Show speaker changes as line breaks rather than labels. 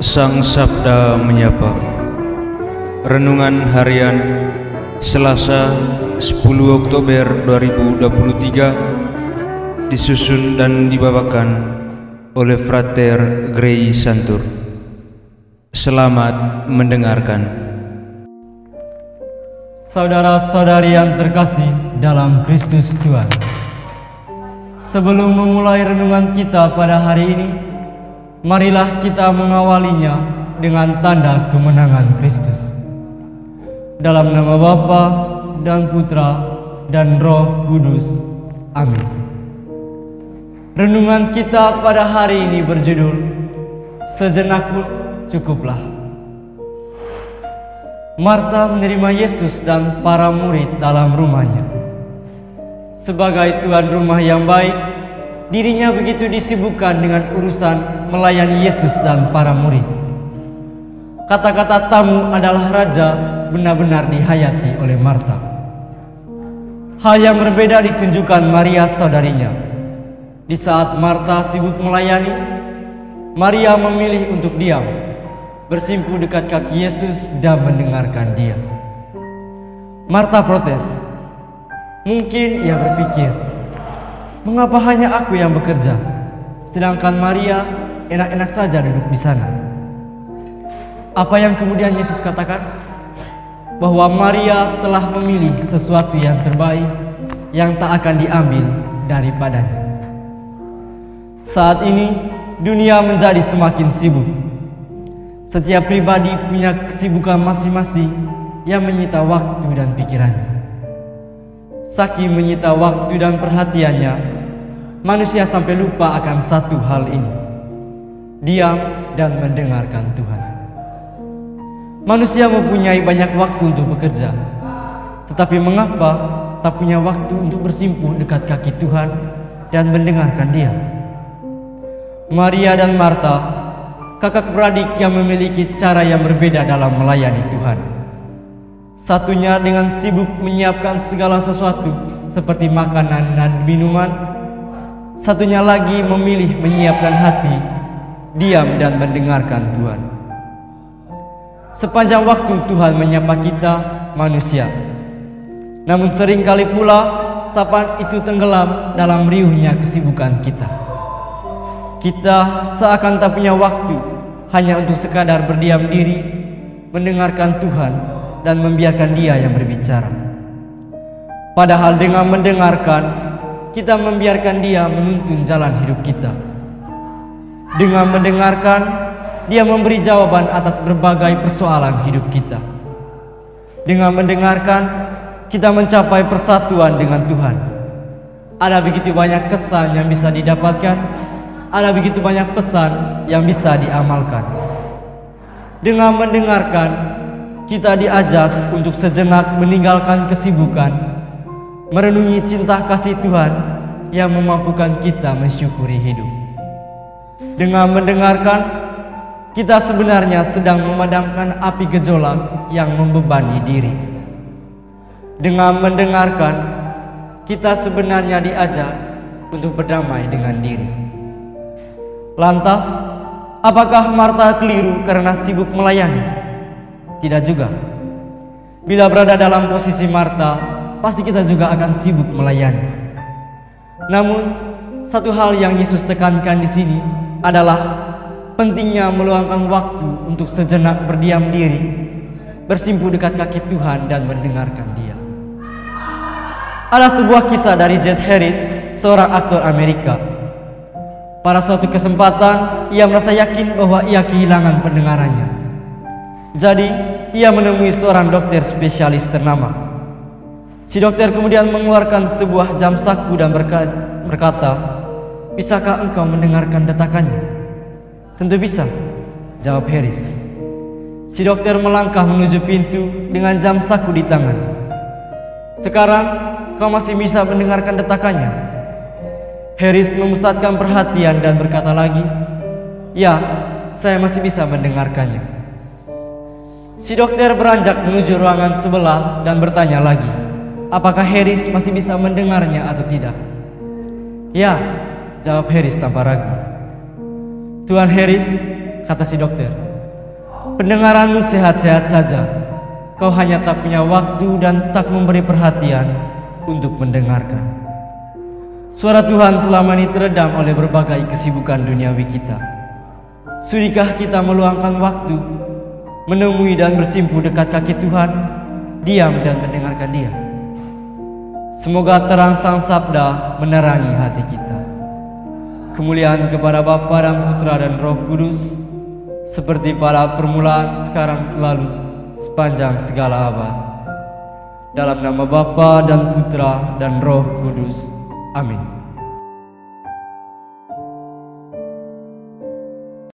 Sang Sabda Menyapa. Renungan Harian Selasa 10 Oktober 2023 disusun dan dibawakan oleh Frater Grey Santur. Selamat mendengarkan.
Saudara-saudari yang terkasih dalam Kristus Tuhan, sebelum memulai renungan kita pada hari ini, marilah kita mengawalinya dengan tanda kemenangan Kristus. Dalam nama Bapa dan Putra dan Roh Kudus. Amin. Renungan kita pada hari ini berjudul Sejenak pun cukuplah. Marta menerima Yesus dan para murid dalam rumahnya. Sebagai tuan rumah yang baik, dirinya begitu disibukkan dengan urusan melayani Yesus dan para murid. Kata-kata tamu adalah raja benar-benar dihayati oleh Marta. Hal yang berbeda ditunjukkan Maria saudarinya. Di saat Marta sibuk melayani, Maria memilih untuk diam, bersimpu dekat kaki Yesus dan mendengarkan Dia. Marta protes. Mungkin ia berpikir, mengapa hanya aku yang bekerja, sedangkan Maria enak-enak saja duduk di sana? Apa yang kemudian Yesus katakan? Bahwa Maria telah memilih sesuatu yang terbaik yang tak akan diambil daripadanya. Saat ini dunia menjadi semakin sibuk. Setiap pribadi punya kesibukan masing-masing yang menyita waktu dan pikirannya. Saking menyita waktu dan perhatiannya, manusia sampai lupa akan satu hal ini: diam dan mendengarkan Tuhan. Manusia mempunyai banyak waktu untuk bekerja, tetapi mengapa tak punya waktu untuk bersimpuh dekat kaki Tuhan dan mendengarkan Dia? Maria dan Marta, kakak beradik yang memiliki cara yang berbeda dalam melayani Tuhan. Satunya dengan sibuk menyiapkan segala sesuatu seperti makanan dan minuman. Satunya lagi memilih menyiapkan hati, diam dan mendengarkan Tuhan. Sepanjang waktu Tuhan menyapa kita manusia. Namun seringkali pula sapaan itu tenggelam dalam riuhnya kesibukan kita. Kita seakan tak punya waktu hanya untuk sekadar berdiam diri, mendengarkan Tuhan dan membiarkan Dia yang berbicara. Padahal dengan mendengarkan, kita membiarkan Dia menuntun jalan hidup kita. Dengan mendengarkan, Dia memberi jawaban atas berbagai persoalan hidup kita. Dengan mendengarkan, kita mencapai persatuan dengan Tuhan. Ada begitu banyak kesan yang bisa didapatkan, ada begitu banyak pesan yang bisa diamalkan. Dengan mendengarkan, kita diajak untuk sejenak meninggalkan kesibukan, merenungi cinta kasih Tuhan yang memampukan kita mensyukuri hidup. Dengan mendengarkan, kita sebenarnya sedang memadamkan api gejolak yang membebani diri. Dengan mendengarkan, kita sebenarnya diajak untuk berdamai dengan diri. Lantas, apakah Marta keliru karena sibuk melayani? Tidak juga. Bila berada dalam posisi Marta, pasti kita juga akan sibuk melayani. Namun, satu hal yang Yesus tekankan di sini adalah pentingnya meluangkan waktu untuk sejenak berdiam diri, bersimpuh dekat kaki Tuhan dan mendengarkan Dia. Ada sebuah kisah dari Jet Harris, seorang aktor Amerika. Pada suatu kesempatan, ia merasa yakin bahwa ia kehilangan pendengarannya. Jadi, ia menemui seorang dokter spesialis ternama. Si dokter kemudian mengeluarkan sebuah jam saku dan berkata, "Bisakah engkau mendengarkan detakannya?" "Tentu bisa," jawab Harris. Si dokter melangkah menuju pintu dengan jam saku di tangan. "Sekarang kau masih bisa mendengarkan detakannya?" Harris memusatkan perhatian dan berkata lagi, "Ya, saya masih bisa mendengarkannya." Si dokter beranjak menuju ruangan sebelah dan bertanya lagi, apakah Harris masih bisa mendengarnya atau tidak. "Ya," jawab Harris tanpa ragu. "Tuan Harris," kata si dokter, pendengaranmu sehat-sehat saja. Kau hanya tak punya waktu dan tak memberi perhatian untuk mendengarkan. Suara Tuhan selama ini teredam oleh berbagai kesibukan duniawi kita. Sudikah kita meluangkan waktu menemui dan bersimpuh dekat kaki Tuhan, diam dan mendengarkan Dia? Semoga terang Sang Sabda menerangi hati kita. Kemuliaan kepada Bapa dan Putra dan Roh Kudus, seperti pada permulaan, sekarang, selalu, sepanjang segala abad. Dalam nama Bapa dan Putra dan Roh Kudus. Amin.